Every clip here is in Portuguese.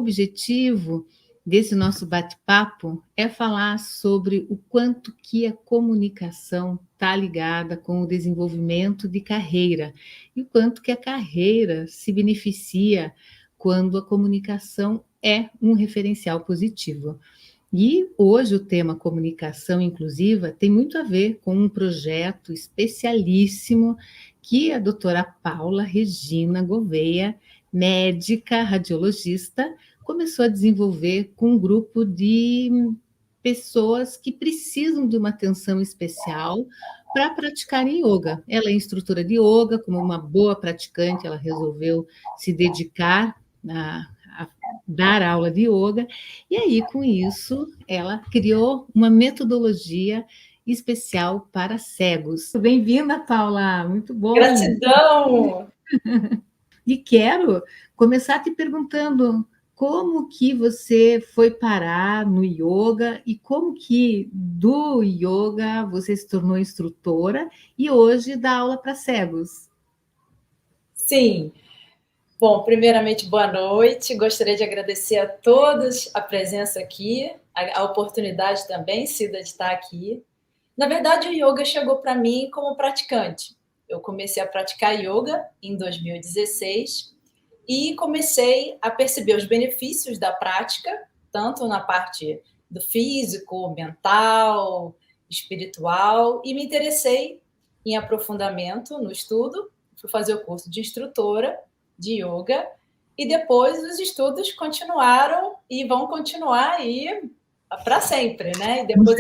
objetivo desse nosso bate-papo é falar sobre o quanto que a comunicação está ligada com o desenvolvimento de carreira e o quanto que a carreira se beneficia quando a comunicação é um referencial positivo. E hoje o tema comunicação inclusiva tem muito a ver com um projeto especialíssimo que a doutora Paula Regina Gouveia, médica radiologista, começou a desenvolver com um grupo de pessoas que precisam de uma atenção especial para praticarem yoga. Ela é instrutora de yoga, como uma boa praticante, ela resolveu se dedicar a dar aula de yoga, e aí, com isso, ela criou uma metodologia especial para cegos. Bem-vinda, Paula, muito bom. Gratidão! E quero começar te perguntando como que você foi parar no yoga e como que do yoga você se tornou instrutora e hoje dá aula para cegos. Sim. Bom, primeiramente, boa noite. Gostaria de agradecer a todos a presença aqui, a oportunidade também, Cida, de estar aqui. Na verdade, o yoga chegou para mim como praticante. Eu comecei a praticar yoga em 2016 e comecei a perceber os benefícios da prática, tanto na parte do físico, mental, espiritual, e me interessei em aprofundamento no estudo. Fui fazer o curso de instrutora de yoga e depois os estudos continuaram e vão continuar aí para sempre, né? E depois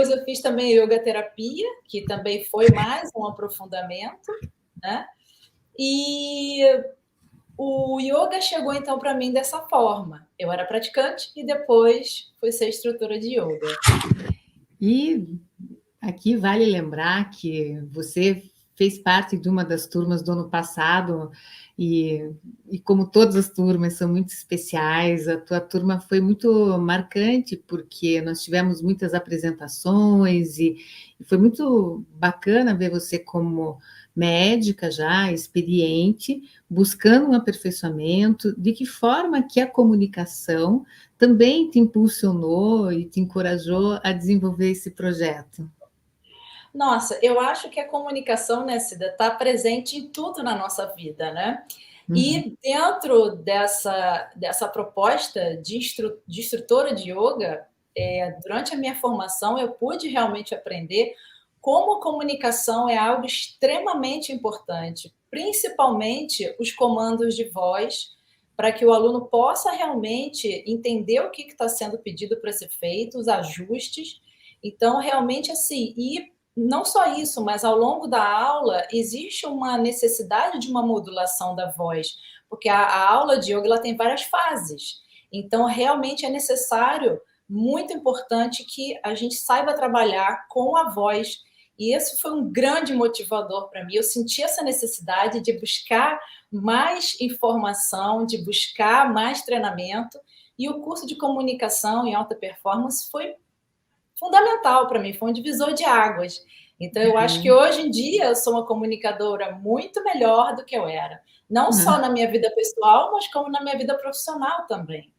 eu fiz também yoga terapia, que também foi mais um aprofundamento, né? E o yoga chegou então para mim dessa forma. Eu era praticante e depois fui ser instrutora de yoga. E aqui vale lembrar que você fez parte de uma das turmas do ano passado e como todas as turmas são muito especiais, a tua turma foi muito marcante porque nós tivemos muitas apresentações e foi muito bacana ver você como médica já experiente, buscando um aperfeiçoamento, de que forma que a comunicação também te impulsionou e te encorajou a desenvolver esse projeto. Nossa, eu acho que a comunicação, né, Cida, está presente em tudo na nossa vida, né? E dentro dessa proposta de instrutora de yoga, durante a minha formação, eu pude realmente aprender como a comunicação é algo extremamente importante, principalmente os comandos de voz, para que o aluno possa realmente entender o que está sendo pedido para ser feito, os ajustes. Então, realmente, assim, e não só isso, mas ao longo da aula existe uma necessidade de uma modulação da voz, porque a aula de yoga ela tem várias fases. Então, realmente é necessário, muito importante, que a gente saiba trabalhar com a voz. E esse foi um grande motivador para mim. Eu senti essa necessidade de buscar mais informação, de buscar mais treinamento. E o curso de comunicação em alta performance foi fundamental para mim, foi um divisor de águas. Então, eu acho que hoje em dia eu sou uma comunicadora muito melhor do que eu era. Não só na minha vida pessoal, mas como na minha vida profissional também.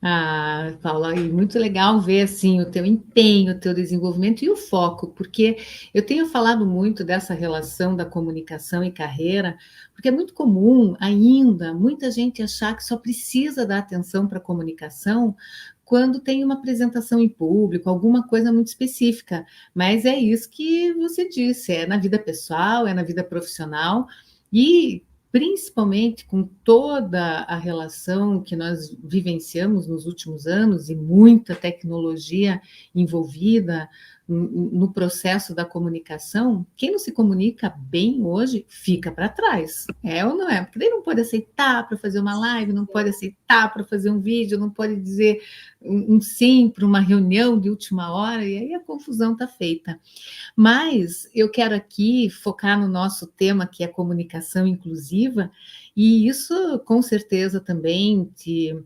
Ah, Paula, e muito legal ver assim o teu empenho, o teu desenvolvimento e o foco, porque eu tenho falado muito dessa relação da comunicação e carreira, porque é muito comum ainda muita gente achar que só precisa dar atenção para a comunicação quando tem uma apresentação em público, alguma coisa muito específica. Mas é isso que você disse, é na vida pessoal, é na vida profissional, e principalmente com toda a relação que nós vivenciamos nos últimos anos e muita tecnologia envolvida no processo da comunicação, quem não se comunica bem hoje fica para trás, é ou não é? Porque daí não pode aceitar para fazer uma live, não pode aceitar para fazer um vídeo, não pode dizer um sim para uma reunião de última hora, e aí a confusão está feita. Mas eu quero aqui focar no nosso tema, que é comunicação inclusiva, e isso com certeza também te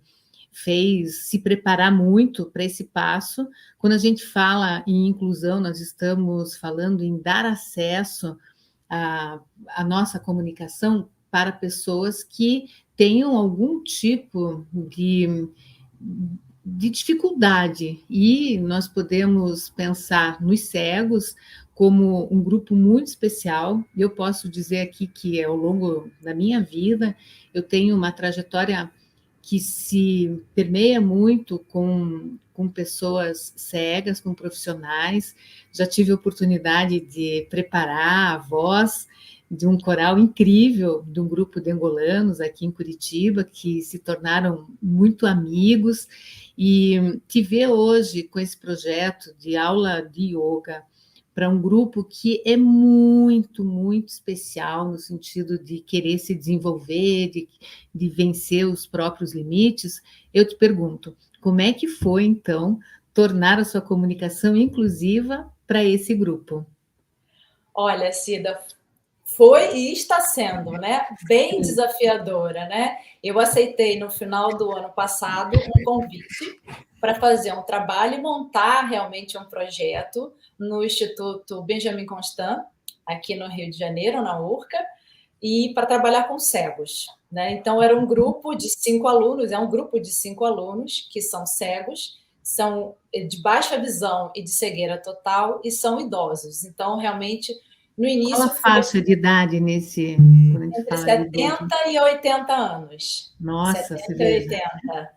fez se preparar muito para esse passo. Quando a gente fala em inclusão, nós estamos falando em dar acesso à nossa comunicação para pessoas que tenham algum tipo de dificuldade, e nós podemos pensar nos cegos como um grupo muito especial. Eu posso dizer aqui que ao longo da minha vida eu tenho uma trajetória que se permeia muito com pessoas cegas, com profissionais. Já tive a oportunidade de preparar a voz de um coral incrível, de um grupo de angolanos aqui em Curitiba, que se tornaram muito amigos, e te ver hoje com esse projeto de aula de yoga para um grupo que é muito, muito especial no sentido de querer se desenvolver, de vencer os próprios limites. Eu te pergunto, como é que foi, então, tornar a sua comunicação inclusiva para esse grupo? Olha, Cida, foi e está sendo, né? Bem desafiadora, né? Eu aceitei no final do ano passado um convite para fazer um trabalho e montar realmente um projeto no Instituto Benjamin Constant, aqui no Rio de Janeiro, na URCA, e para trabalhar com cegos, né? Então era um grupo de 5 alunos, é um grupo de 5 alunos que são cegos, são de baixa visão e de cegueira total e são idosos. Então realmente no Qual a início foi faixa de idade nesse, quando a gente entre fala de idoso? 70 e 80 anos. Nossa, 70 você e veja. 80,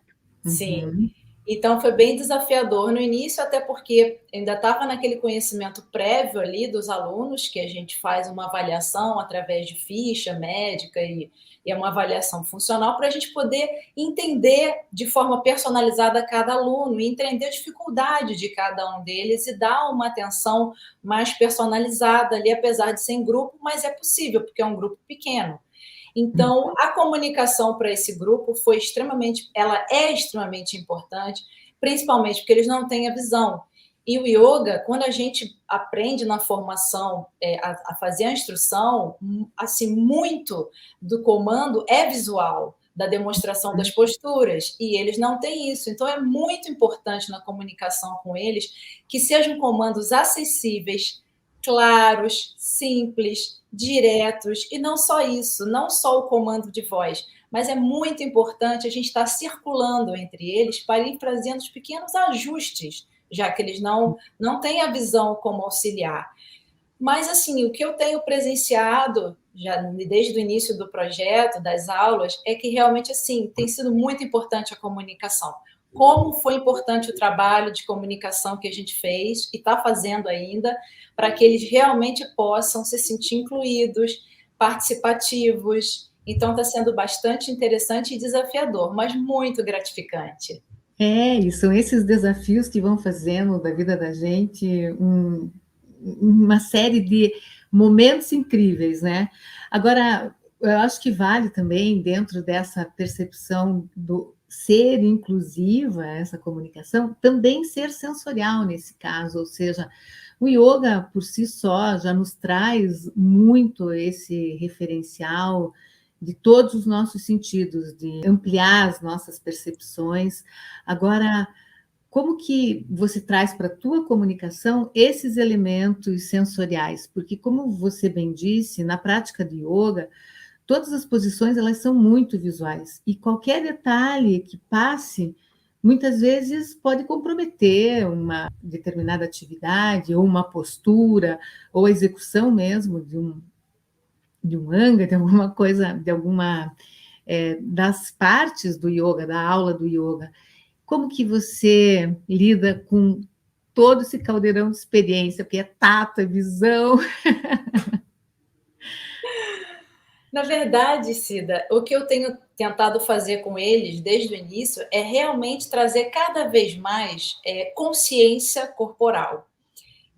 sim. Uhum. Então foi bem desafiador no início, até porque ainda estava naquele conhecimento prévio ali dos alunos, que a gente faz uma avaliação através de ficha médica e é uma avaliação funcional para a gente poder entender de forma personalizada cada aluno e entender a dificuldade de cada um deles e dar uma atenção mais personalizada ali, apesar de ser em grupo, mas é possível, porque é um grupo pequeno. Então, a comunicação para esse grupo foi extremamente, ela é extremamente importante, principalmente porque eles não têm a visão. E o yoga, quando a gente aprende na formação a fazer a instrução, assim, muito do comando é visual, da demonstração das posturas, e eles não têm isso. Então, é muito importante na comunicação com eles que sejam comandos acessíveis, claros, simples, diretos, e não só isso, não só o comando de voz, mas é muito importante a gente estar circulando entre eles para ir fazendo os pequenos ajustes, já que eles não têm a visão como auxiliar. Mas, assim, o que eu tenho presenciado, já desde o início do projeto, das aulas, é que realmente, assim, tem sido muito importante a comunicação. Como foi importante o trabalho de comunicação que a gente fez e está fazendo ainda, para que eles realmente possam se sentir incluídos, participativos. Então, está sendo bastante interessante e desafiador, mas muito gratificante. E são esses desafios que vão fazendo da vida da gente uma série de momentos incríveis, né? Agora, eu acho que vale também, dentro dessa percepção do ser inclusiva, essa comunicação, também ser sensorial nesse caso, ou seja, o yoga por si só já nos traz muito esse referencial de todos os nossos sentidos, de ampliar as nossas percepções. Agora, como que você traz para a tua comunicação esses elementos sensoriais? Porque, como você bem disse, na prática de yoga, todas as posições elas são muito visuais e qualquer detalhe que passe muitas vezes pode comprometer uma determinada atividade ou uma postura ou a execução mesmo de um anga, de alguma coisa, de alguma das partes do yoga, da aula do yoga. Como que você lida com todo esse caldeirão de experiência, porque é tato, é visão? Na verdade, Cida, o que eu tenho tentado fazer com eles desde o início é realmente trazer cada vez mais consciência corporal.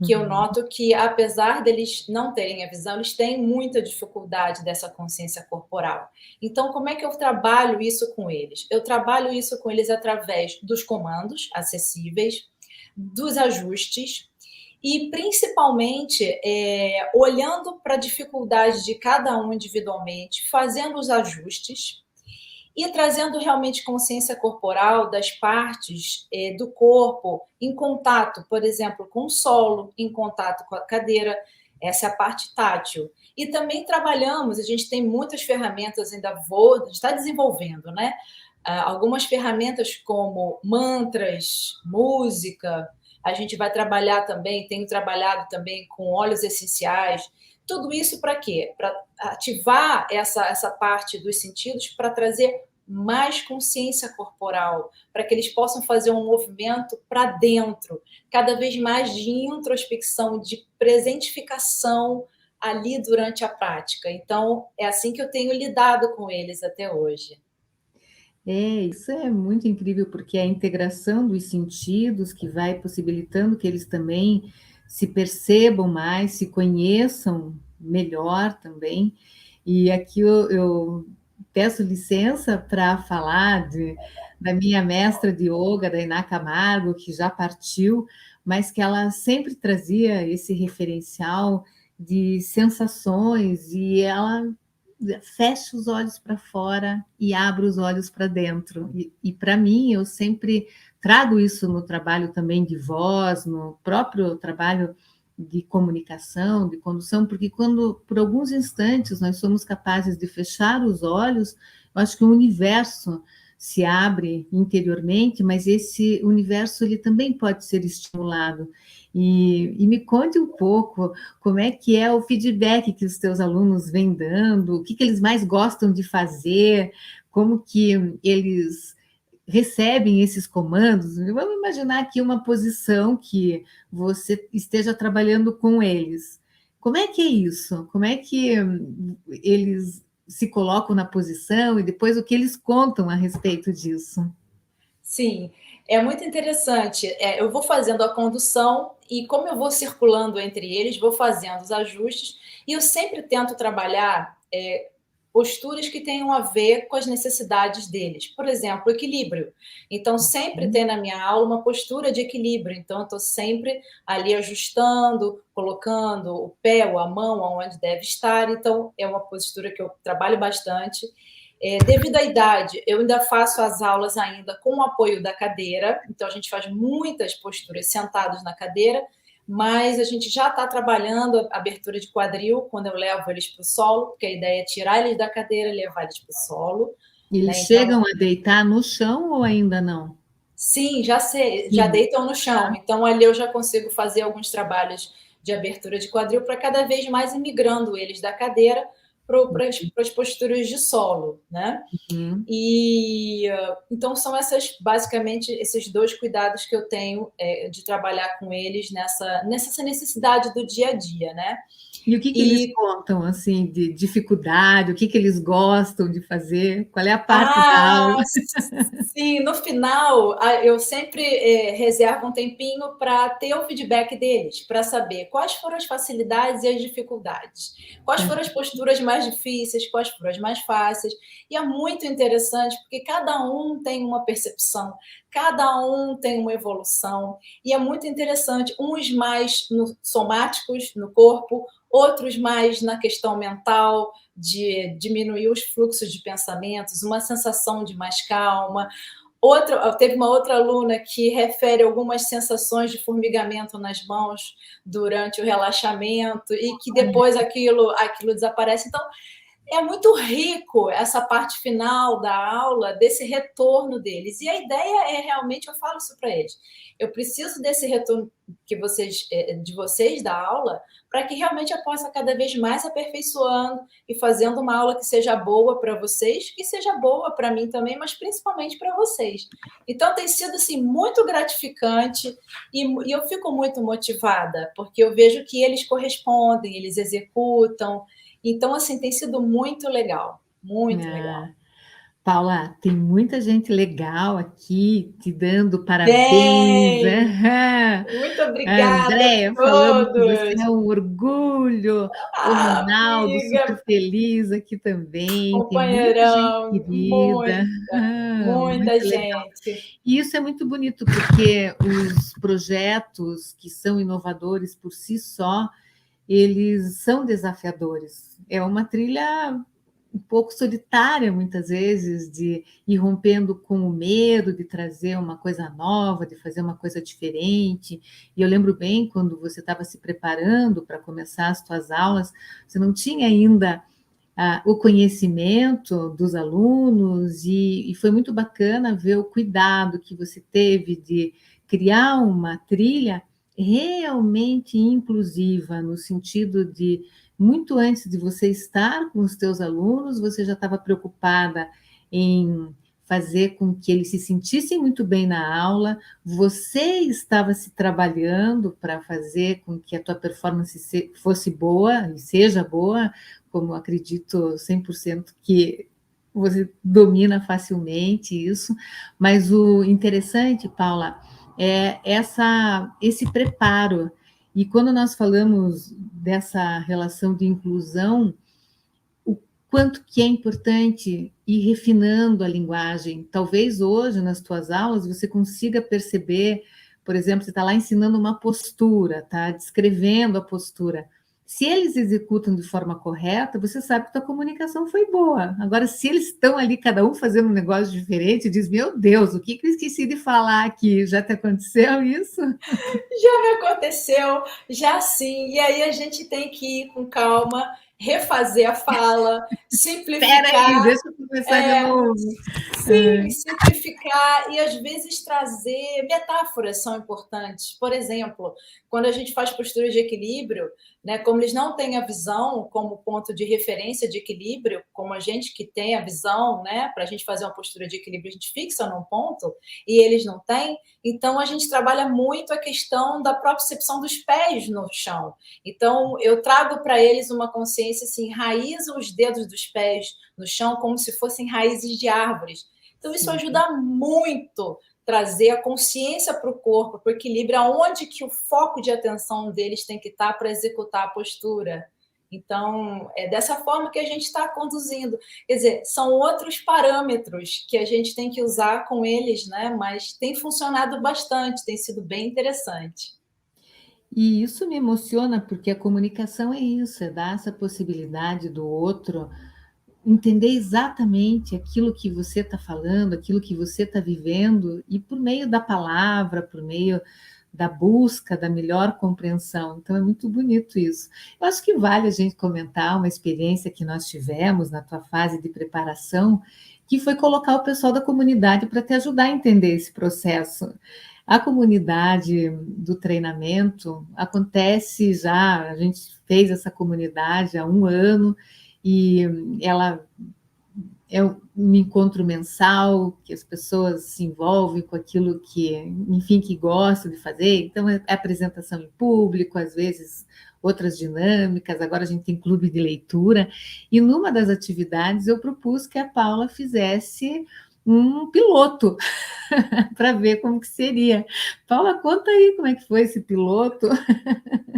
Que eu noto que, apesar deles não terem a visão, eles têm muita dificuldade dessa consciência corporal. Então, como é que eu trabalho isso com eles? Eu trabalho isso com eles através dos comandos acessíveis, dos ajustes, e principalmente olhando para a dificuldade de cada um individualmente, fazendo os ajustes e trazendo realmente consciência corporal das partes do corpo em contato, por exemplo, com o solo, em contato com a cadeira. Essa é a parte tátil. E também trabalhamos, a gente tem muitas ferramentas, a gente está desenvolvendo, né? Algumas ferramentas como mantras, música, a gente vai trabalhar também, tenho trabalhado também com óleos essenciais, tudo isso para quê? Para ativar essa parte dos sentidos, para trazer mais consciência corporal, para que eles possam fazer um movimento para dentro, cada vez mais de introspecção, de presentificação ali durante a prática. Então, é assim que eu tenho lidado com eles até hoje. Isso é muito incrível, porque é a integração dos sentidos que vai possibilitando que eles também se percebam mais, se conheçam melhor também. E aqui eu peço licença para falar da minha mestra de yoga, da Iná Camargo, que já partiu, mas que ela sempre trazia esse referencial de sensações, e ela fecha os olhos para fora e abre os olhos para dentro. E para mim, eu sempre trago isso no trabalho também de voz, no próprio trabalho de comunicação, de condução, porque quando, por alguns instantes, nós somos capazes de fechar os olhos, eu acho que o universo se abre interiormente, mas esse universo ele também pode ser estimulado. E me conte um pouco como é que é o feedback que os teus alunos vêm dando, o que eles mais gostam de fazer, como que eles recebem esses comandos. Vamos imaginar aqui uma posição que você esteja trabalhando com eles. Como é que é isso? Como é que eles se colocam na posição e depois o que eles contam a respeito disso? Sim, é muito interessante. Eu vou fazendo a condução e como eu vou circulando entre eles, vou fazendo os ajustes e eu sempre tento trabalhar posturas que tenham a ver com as necessidades deles. Por exemplo, equilíbrio. Então, sempre tem na minha aula uma postura de equilíbrio. Então, eu estou sempre ali ajustando, colocando o pé ou a mão aonde deve estar. Então, é uma postura que eu trabalho bastante. Devido à idade, eu ainda faço as aulas ainda com o apoio da cadeira, então a gente faz muitas posturas sentados na cadeira, mas a gente já está trabalhando a abertura de quadril quando eu levo eles para o solo, porque a ideia é tirar eles da cadeira e levar eles para o solo. Eles Né? Então, chegam a deitar no chão ou ainda não? sim, já sei, já Sim. deitam no chão. Então ali eu já consigo fazer alguns trabalhos de abertura de quadril para cada vez mais ir migrando eles da cadeira para as posturas de solo, né? Uhum. E então são basicamente esses dois cuidados que eu tenho de trabalhar com eles nessa necessidade do dia a dia, né? E o que eles E contam, assim, de dificuldade, o que eles gostam de fazer? Qual é a parte da aula? sim, no final eu sempre reservo um tempinho para ter o feedback deles, para saber quais foram as facilidades e as dificuldades, quais foram as posturas mais difíceis, quais foram as mais fáceis. E é muito interessante porque cada um tem uma percepção, cada um tem uma evolução, e é muito interessante, uns mais somáticos no corpo, outros mais na questão mental, de diminuir os fluxos de pensamentos, uma sensação de mais calma. Teve uma outra aluna que refere algumas sensações de formigamento nas mãos durante o relaxamento e que depois aquilo desaparece. Então, é muito rico essa parte final da aula, desse retorno deles. E a ideia é realmente, eu falo isso para eles, eu preciso desse retorno de vocês da aula, para que realmente eu possa cada vez mais aperfeiçoando e fazendo uma aula que seja boa para vocês, que seja boa para mim também, mas principalmente para vocês. Então tem sido assim muito gratificante e eu fico muito motivada, porque eu vejo que eles correspondem, eles executam. Então, assim, tem sido muito legal, muito legal. Ah, Paula, tem muita gente legal aqui te dando parabéns. Bem, Aham. muito A obrigada a Andréia falando que você todos. é um orgulho. O Ronaldo, super Amiga, feliz aqui também. Tem muita gente companheirão, querida. muita, Ah, muita muito legal. gente. E isso é muito bonito, porque os projetos que são inovadores por si só, eles são desafiadores. É uma trilha um pouco solitária, muitas vezes, de ir rompendo com o medo de trazer uma coisa nova, de fazer uma coisa diferente. E eu lembro bem, quando você estava se preparando para começar as suas aulas, você não tinha ainda o conhecimento dos alunos, e foi muito bacana ver o cuidado que você teve de criar uma trilha realmente inclusiva, no sentido de, muito antes de você estar com os teus alunos, você já estava preocupada em fazer com que eles se sentissem muito bem na aula, você estava se trabalhando para fazer com que a tua performance fosse boa, e seja boa, como acredito 100% que você domina facilmente isso, mas o interessante, Paula, é esse preparo. E quando nós falamos dessa relação de inclusão, o quanto que é importante ir refinando a linguagem. Talvez hoje, nas tuas aulas, você consiga perceber, por exemplo, você está lá ensinando uma postura, tá descrevendo a postura. Se eles executam de forma correta, você sabe que a tua comunicação foi boa. Agora, se eles estão ali, cada um fazendo um negócio diferente, diz, meu Deus, o que eu esqueci de falar aqui? Já te aconteceu isso? Já me aconteceu, já sim. E aí a gente tem que ir com calma, refazer a fala, Espera aí, simplificar. deixa eu começar de novo. Sim, simplificar e às vezes trazer metáforas são importantes. Por exemplo, quando a gente faz postura de equilíbrio, né, como eles não têm a visão como ponto de referência de equilíbrio, como a gente que tem a visão, né, para a gente fazer uma postura de equilíbrio, a gente fixa num ponto e eles não têm, então a gente trabalha muito a questão da propriocepção dos pés no chão. Então eu trago para eles uma consciência assim, enraiza os dedos dos pés no chão como se fossem raízes de árvores. Então, isso ajuda muito trazer a consciência para o corpo, para o equilíbrio, aonde que o foco de atenção deles tem que estar para executar a postura. Então, é dessa forma que a gente está conduzindo. Quer dizer, são outros parâmetros que a gente tem que usar com eles, né? Mas tem funcionado bastante, tem sido bem interessante. E isso me emociona, porque a comunicação é isso, é dar essa possibilidade do outro entender exatamente aquilo que você está falando, aquilo que você está vivendo, e por meio da palavra, por meio da busca da melhor compreensão. Então, é muito bonito isso. Eu acho que vale a gente comentar uma experiência que nós tivemos na tua fase de preparação, que foi colocar o pessoal da comunidade para te ajudar a entender esse processo. A comunidade do treinamento acontece já, a gente fez essa comunidade há um ano, e ela é um encontro mensal, que as pessoas se envolvem com aquilo que, enfim, que gostam de fazer. Então, é apresentação em público, às vezes outras dinâmicas. Agora a gente tem clube de leitura. E numa das atividades eu propus que a Paula fizesse um piloto para ver como que seria. Paula, conta aí como é que foi esse piloto.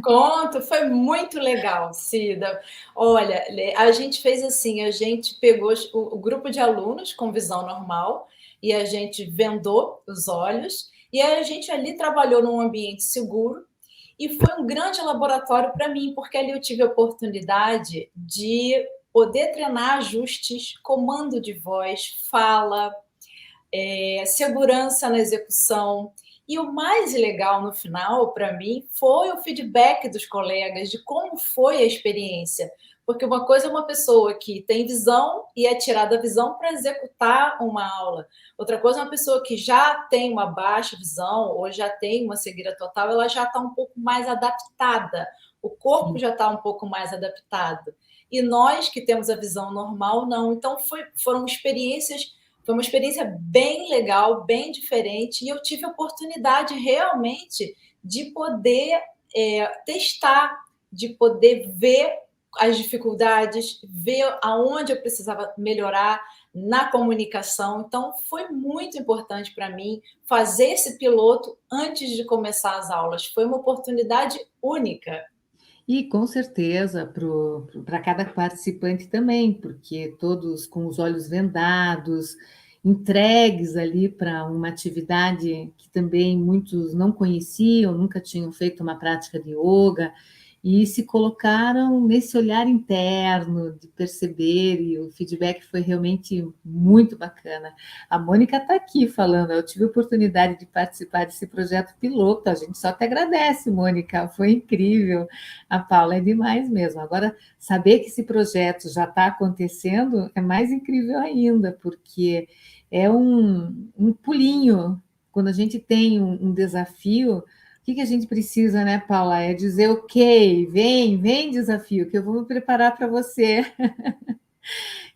Conto, foi muito legal, Cida. Olha, a gente fez assim, a gente pegou o grupo de alunos com visão normal e a gente vendou os olhos e a gente ali trabalhou num ambiente seguro e foi um grande laboratório para mim, porque ali eu tive a oportunidade de poder treinar ajustes, comando de voz, fala, segurança na execução. E o mais legal no final, para mim, foi o feedback dos colegas de como foi a experiência. Porque uma coisa é uma pessoa que tem visão e é tirada a visão para executar uma aula. Outra coisa é uma pessoa que já tem uma baixa visão ou já tem uma cegueira total, ela já está um pouco mais adaptada. O corpo já está um pouco mais adaptado. E nós que temos a visão normal, não. Então, foram experiências. Foi uma experiência bem legal, bem diferente, e eu tive a oportunidade realmente de poder testar, de poder ver as dificuldades, ver aonde eu precisava melhorar na comunicação. Então, foi muito importante para mim fazer esse piloto antes de começar as aulas. Foi uma oportunidade única. E com certeza para cada participante também, porque todos com os olhos vendados, entregues ali para uma atividade que também muitos não conheciam, nunca tinham feito uma prática de yoga. e se colocaram nesse olhar interno de perceber, e o feedback foi realmente muito bacana. A Mônica está aqui falando, eu tive a oportunidade de participar desse projeto piloto, a gente só te agradece, Mônica, foi incrível. A Paula é demais mesmo. Agora, saber que esse projeto já está acontecendo é mais incrível ainda, porque é um pulinho. Quando a gente tem um desafio, o que a gente precisa, né, Paula? É dizer, ok, vem desafio, que eu vou me preparar para você.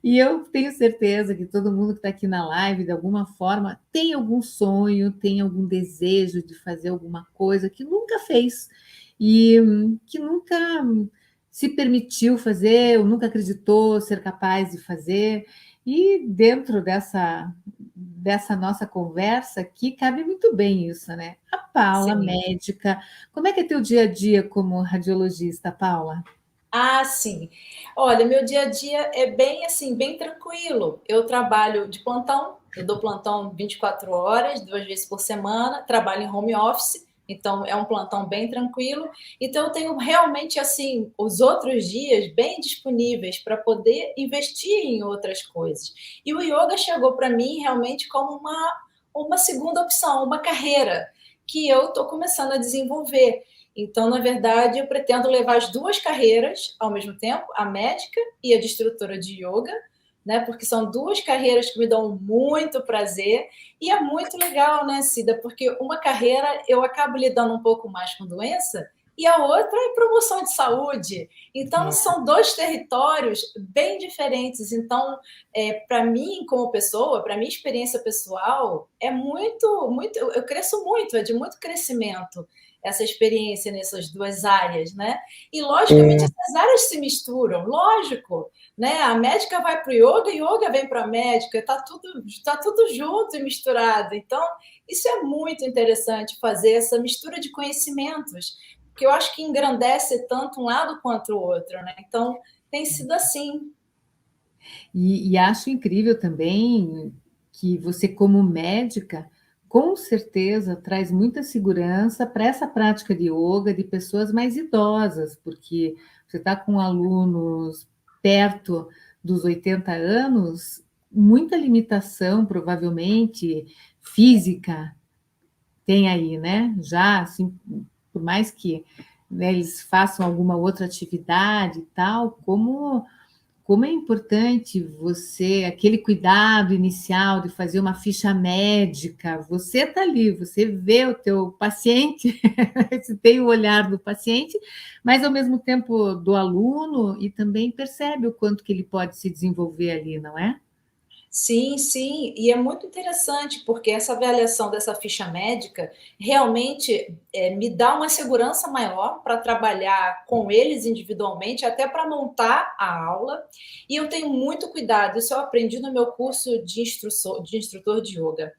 E eu tenho certeza que todo mundo que está aqui na live, de alguma forma, tem algum sonho, tem algum desejo de fazer alguma coisa que nunca fez e que nunca se permitiu fazer, ou nunca acreditou ser capaz de fazer. E dentro dessa nossa conversa aqui, cabe muito bem isso, né? A Paula, Sim. médica, como é que é teu dia a dia como radiologista, Paula? Ah, sim. Olha, meu dia a dia é bem assim, bem tranquilo. Eu trabalho de plantão, eu dou plantão 24 horas, 2 vezes por semana, trabalho em home office, então é um plantão bem tranquilo. Então eu tenho realmente assim os outros dias bem disponíveis para poder investir em outras coisas. E o yoga chegou para mim realmente como uma segunda opção, uma carreira que eu estou começando a desenvolver. Então, na verdade, eu pretendo levar as duas carreiras ao mesmo tempo, a médica e a de instrutora de yoga, né? Porque são duas carreiras que me dão muito prazer e é muito legal, né, Cida? Porque uma carreira eu acabo lidando um pouco mais com doença e a outra é promoção de saúde. Então, É. são dois territórios bem diferentes. Então, para mim, como pessoa, para minha experiência pessoal, é muito, eu cresço muito, é de muito crescimento essa experiência nessas duas áreas, né? E logicamente essas áreas se misturam, lógico, né? A médica vai para o yoga vem para a médica, tá tudo junto e misturado. Então, isso é muito interessante fazer essa mistura de conhecimentos, porque eu acho que engrandece tanto um lado quanto o outro, né? Então, tem sido assim. E acho incrível também que você, como médica, com certeza traz muita segurança para essa prática de yoga de pessoas mais idosas, porque você está com alunos perto dos 80 anos, muita limitação, provavelmente, física tem aí, né? Já, assim, por mais que, né, eles façam alguma outra atividade e tal, como é importante você, aquele cuidado inicial de fazer uma ficha médica, você está ali, você vê o teu paciente, você tem o olhar do paciente, mas ao mesmo tempo do aluno e também percebe o quanto que ele pode se desenvolver ali, não é? Sim, sim, e é muito interessante, porque essa avaliação dessa ficha médica realmente me dá uma segurança maior para trabalhar com eles individualmente, até para montar a aula. E eu tenho muito cuidado, isso eu aprendi no meu curso de instrutor de yoga.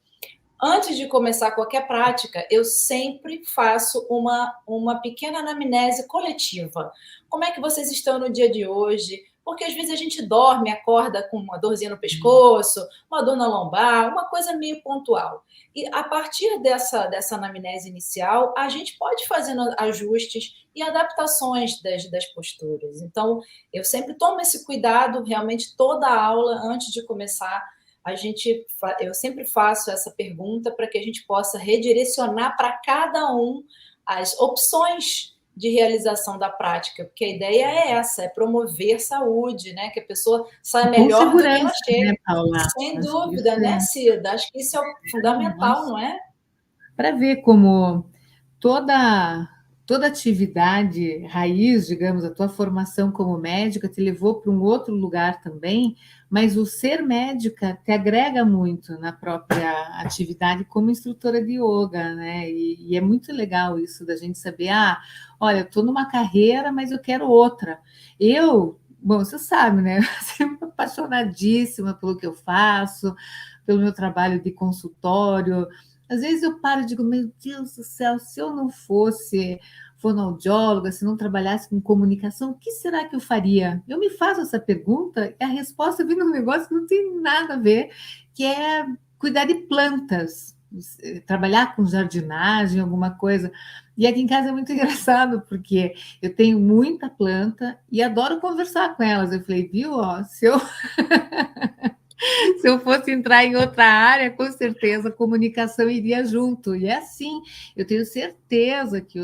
Antes de começar qualquer prática, eu sempre faço uma pequena anamnese coletiva. Como é que vocês estão no dia de hoje? Porque às vezes a gente dorme, acorda com uma dorzinha no pescoço, uma dor na lombar, uma coisa meio pontual. E a partir dessa anamnese inicial, a gente pode fazer ajustes e adaptações das posturas. Então, eu sempre tomo esse cuidado, realmente, toda a aula, antes de começar, eu sempre faço essa pergunta para que a gente possa redirecionar para cada um as opções de realização da prática, porque a ideia é essa, é promover saúde, né? Que a pessoa saia Com melhor do que ela segurança, né, chega. Paula? Sem Acho que dúvida, isso né, é, Cida? Acho que isso é o fundamental, nossa, não é? para ver como toda atividade raiz, digamos, a tua formação como médica te levou para um outro lugar também, mas o ser médica te agrega muito na própria atividade como instrutora de yoga, né? E é muito legal isso da gente saber, olha, eu estou numa carreira, mas eu quero outra. Bom, você sabe, né? Eu sempre apaixonadíssima pelo que eu faço, pelo meu trabalho de consultório. Às vezes eu paro e digo, meu Deus do céu, se eu não fosse fonoaudióloga, se não trabalhasse com comunicação, o que será que eu faria? Eu me faço essa pergunta e a resposta vem num negócio que não tem nada a ver, que é cuidar de plantas. trabalhar com jardinagem, alguma coisa. E aqui em casa é muito engraçado, porque eu tenho muita planta e adoro conversar com elas. Eu falei, viu, ó, se eu fosse entrar em outra área, com certeza a comunicação iria junto. E é assim, eu tenho certeza que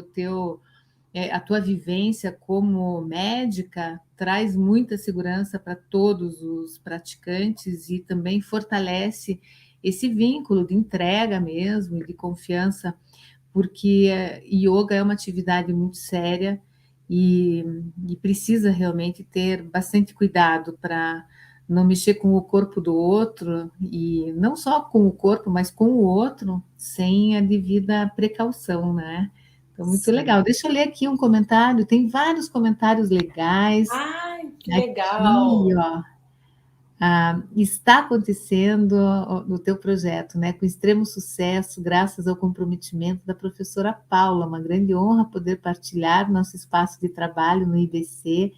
a tua vivência como médica traz muita segurança para todos os praticantes e também fortalece esse vínculo de entrega mesmo e de confiança, porque yoga é uma atividade muito séria e, e precisa realmente ter bastante cuidado para não mexer com o corpo do outro, e não só com o corpo, mas com o outro, sem a devida precaução, né? Então, muito legal. Sim. Deixa eu ler aqui um comentário, tem vários comentários legais Ai, que aqui, legal! ó. Está acontecendo no teu projeto, né, com extremo sucesso, graças ao comprometimento da professora Paula. Uma grande honra poder partilhar nosso espaço de trabalho no IBC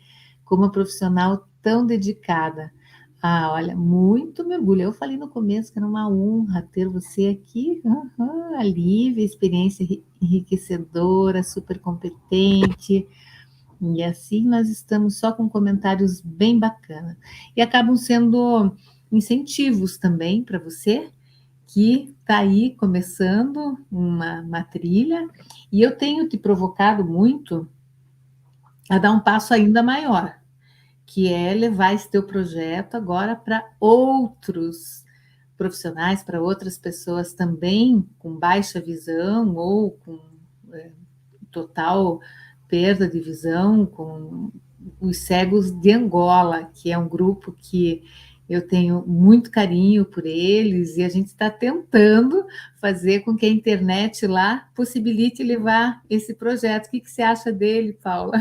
com uma profissional tão dedicada. Olha, muito me orgulho. Eu falei no começo que era uma honra ter você aqui. Uhum, a Lívia, experiência enriquecedora, super competente. E assim nós estamos só com comentários bem bacanas. E acabam sendo incentivos também para você que está aí começando uma trilha. E eu tenho te provocado muito a dar um passo ainda maior, que é levar esse teu projeto agora para outros profissionais, para outras pessoas também com baixa visão ou com total perda de visão, com os cegos de Angola, que é um grupo que eu tenho muito carinho por eles, e a gente está tentando fazer com que a internet lá possibilite levar esse projeto. O que você acha dele, Paula?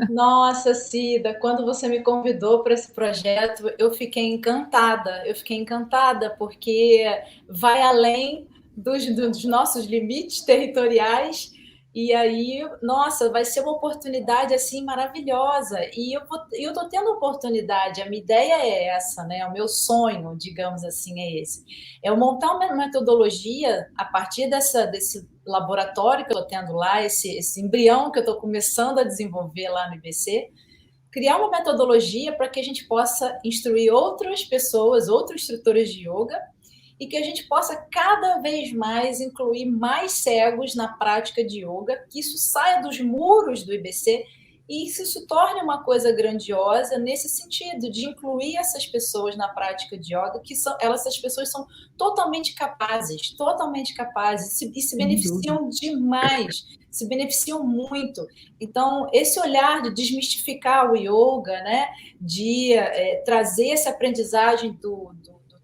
Nossa, Cida, quando você me convidou para esse projeto, eu fiquei encantada. Eu fiquei encantada porque vai além dos nossos limites territoriais. E aí, nossa, vai ser uma oportunidade assim maravilhosa. E eu tô tendo oportunidade. A minha ideia é essa, né? O meu sonho, digamos assim, é esse. É eu montar uma metodologia a partir desse laboratório que eu estou tendo lá, esse embrião que eu estou começando a desenvolver lá no IBC, criar uma metodologia para que a gente possa instruir outras pessoas, outros instrutores de yoga, e que a gente possa cada vez mais incluir mais cegos na prática de yoga, que isso saia dos muros do IBC e isso se torne uma coisa grandiosa nesse sentido, de incluir essas pessoas na prática de yoga, que essas pessoas são totalmente capazes, e se Sem dúvida. beneficiam demais, se beneficiam muito. Então, esse olhar de desmistificar o yoga, né, de trazer essa aprendizagem do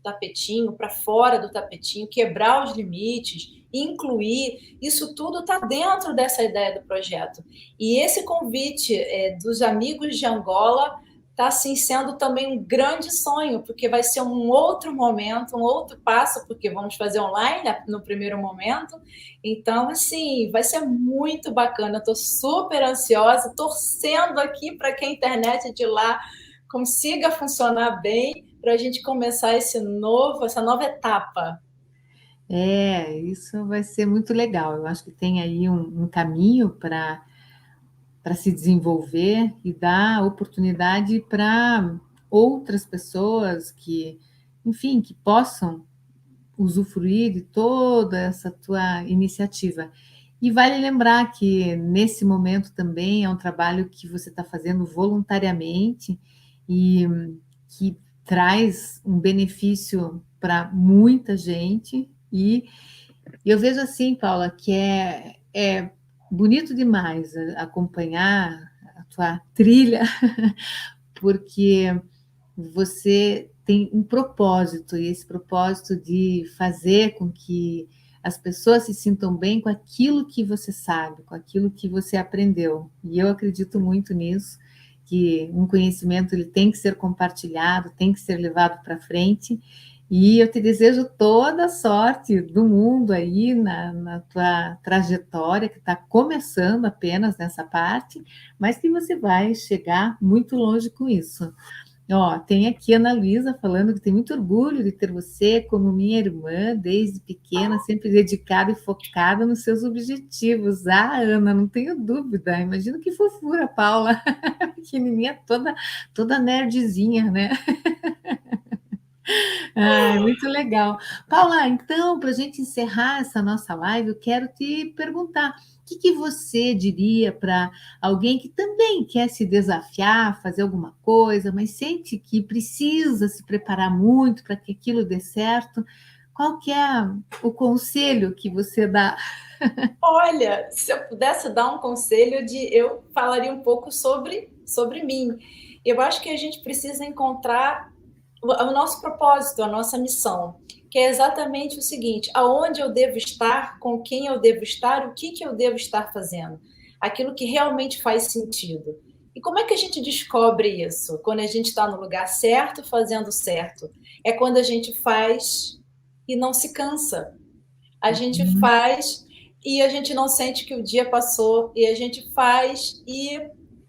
tapetinho para fora do tapetinho, quebrar os limites, incluir, isso tudo está dentro dessa ideia do projeto. E esse convite dos amigos de Angola está assim, sendo também um grande sonho, porque vai ser um outro momento, um outro passo, porque vamos fazer online no primeiro momento. Então, assim, vai ser muito bacana. Estou super ansiosa, torcendo aqui para que a internet de lá consiga funcionar bem para a gente começar essa nova etapa. Isso vai ser muito legal. Eu acho que tem aí um caminho para se desenvolver e dar oportunidade para outras pessoas que, enfim, que possam usufruir de toda essa tua iniciativa. E vale lembrar que nesse momento também é um trabalho que você está fazendo voluntariamente e que traz um benefício para muita gente. E eu vejo assim, Paula, que é bonito demais acompanhar a tua trilha, porque você tem um propósito, e esse propósito de fazer com que as pessoas se sintam bem com aquilo que você sabe, com aquilo que você aprendeu. E eu acredito muito nisso, que um conhecimento ele tem que ser compartilhado, tem que ser levado para frente. E eu te desejo toda a sorte do mundo aí na tua trajetória, que está começando apenas nessa parte, mas que você vai chegar muito longe com isso. Ó, tem aqui a Ana Luísa falando que tem muito orgulho de ter você como minha irmã, desde pequena, sempre dedicada e focada nos seus objetivos. Ah, Ana, não tenho dúvida. Imagina que fofura, Paula, pequenininha, toda nerdzinha, né? Ah, muito legal. Paula, então, para a gente encerrar essa nossa live, eu quero te perguntar: o que que você diria para alguém que também quer se desafiar, fazer alguma coisa, mas sente que precisa se preparar muito para que aquilo dê certo? Qual que é o conselho que você dá? Olha, se eu pudesse dar um conselho eu falaria um pouco sobre mim. Eu acho que a gente precisa encontrar o nosso propósito, a nossa missão, que é exatamente o seguinte: aonde eu devo estar, com quem eu devo estar, o que que eu devo estar fazendo, aquilo que realmente faz sentido. E como é que a gente descobre isso? Quando a gente está no lugar certo, fazendo certo. É quando a gente faz e não se cansa. A gente faz e a gente não sente que o dia passou, e a gente faz e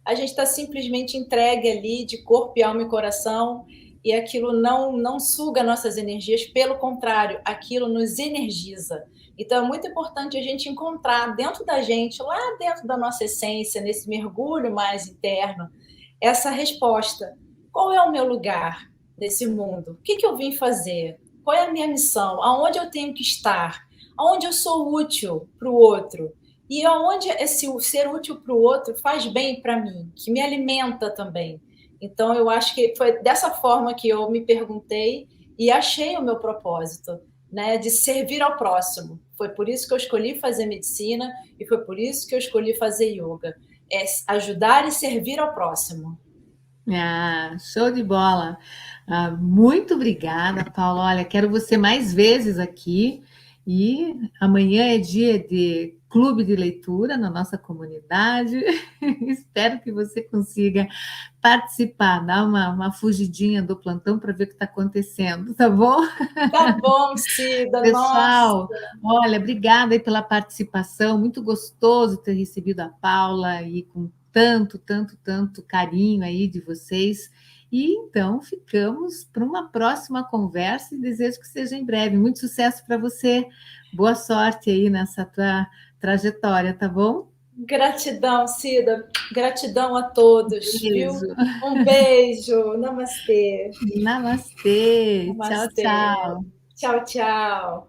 a gente está simplesmente entregue ali de corpo e alma e coração, e aquilo não suga nossas energias, pelo contrário, aquilo nos energiza. Então é muito importante a gente encontrar dentro da gente, lá dentro da nossa essência, nesse mergulho mais interno, essa resposta. Qual é o meu lugar nesse mundo? O que que eu vim fazer? Qual é a minha missão? Aonde eu tenho que estar? Aonde eu sou útil para o outro? E aonde esse ser útil para o outro faz bem para mim, que me alimenta também. Então, eu acho que foi dessa forma que eu me perguntei e achei o meu propósito, né, de servir ao próximo. Foi por isso que eu escolhi fazer medicina e foi por isso que eu escolhi fazer yoga. É ajudar e servir ao próximo. Ah, show de bola. Ah, muito obrigada, Paula. Olha, quero você mais vezes aqui. E amanhã é dia de clube de leitura na nossa comunidade. Espero que você consiga participar, dar uma fugidinha do plantão para ver o que está acontecendo, tá bom? Tá bom, Cida, nossa. Pessoal, olha, obrigada aí pela participação. Muito gostoso ter recebido a Paula e com tanto carinho aí de vocês. E então ficamos para uma próxima conversa e desejo que seja em breve. Muito sucesso para você. Boa sorte aí nessa tua trajetória, tá bom? Gratidão, Cida. Gratidão a todos, viu? Beijo. Um beijo. Namastê. Namastê. Tchau, Namastê. tchau. Tchau, tchau.